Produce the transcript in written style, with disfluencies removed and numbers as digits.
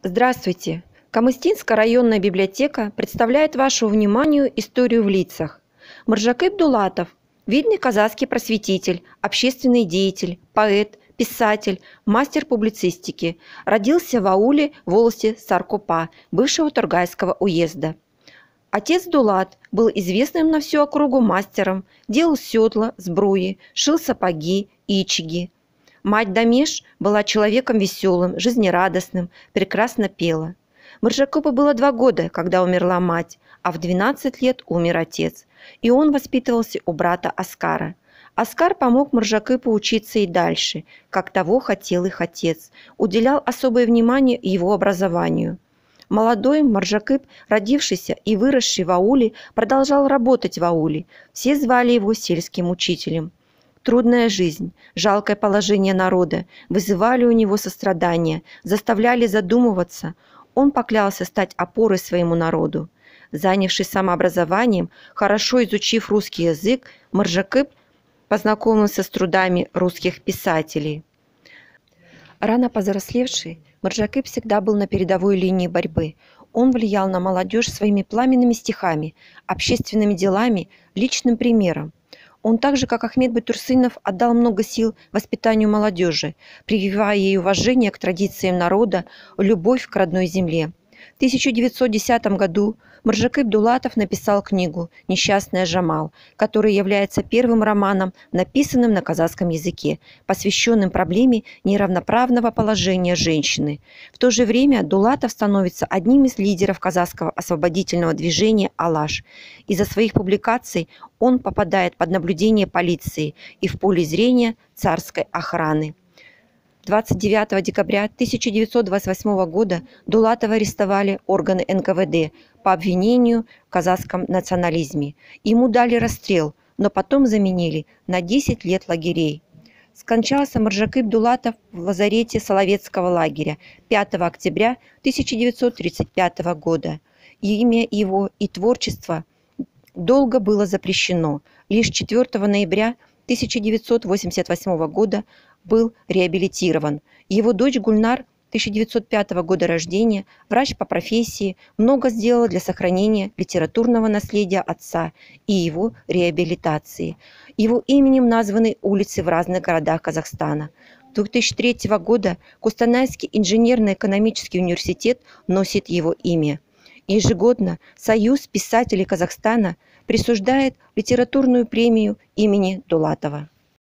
Здравствуйте! Камыстинская районная библиотека представляет вашему вниманию историю в лицах. Мыржакып Дулатов – видный казахский просветитель, общественный деятель, поэт, писатель, мастер публицистики. Родился в ауле волости Саркопа, бывшего Торгайского уезда. Отец Дулат был известным на всю округу мастером, делал седла, сбруи, шил сапоги, ичиги. Мать Дамеш была человеком веселым, жизнерадостным, прекрасно пела. Мыржакыпу было 2 года, когда умерла мать, а в 12 лет умер отец, и он воспитывался у брата Аскара. Аскар помог Мыржакыпу учиться и дальше, как того хотел их отец, уделял особое внимание его образованию. Молодой Мыржакып, родившийся и выросший в ауле, продолжал работать в ауле. Все звали его сельским учителем. Трудная жизнь, жалкое положение народа вызывали у него сострадание, заставляли задумываться. Он поклялся стать опорой своему народу. Занявшись самообразованием, хорошо изучив русский язык, Мыржакып познакомился с трудами русских писателей. Рано повзрослевший, Мыржакып всегда был на передовой линии борьбы. Он влиял на молодежь своими пламенными стихами, общественными делами, личным примером. Он так же, как Ахмет Байтурсынов, отдал много сил воспитанию молодежи, прививая ей уважение к традициям народа, любовь к родной земле. В 1910 году Мыржакып Дулатов написал книгу «Несчастная Жамал», которая является первым романом, написанным на казахском языке, посвященным проблеме неравноправного положения женщины. В то же время Дулатов становится одним из лидеров казахского освободительного движения «Алаш». Из-за своих публикаций он попадает под наблюдение полиции и в поле зрения царской охраны. 29 декабря 1928 года Дулатова арестовали органы НКВД по обвинению в казахском национализме. Ему дали расстрел, но потом заменили на 10 лет лагерей. Скончался Мыржакып Дулатов в лазарете Соловецкого лагеря 5 октября 1935 года. Имя его и творчество долго было запрещено. Лишь 4 ноября 1988 года был реабилитирован. Его дочь Гульнар, 1905 года рождения, врач по профессии, много сделала для сохранения литературного наследия отца и его реабилитации. Его именем названы улицы в разных городах Казахстана. 2003 года Кустанайский инженерно-экономический университет носит его имя. Ежегодно Союз писателей Казахстана присуждает литературную премию имени Дулатова.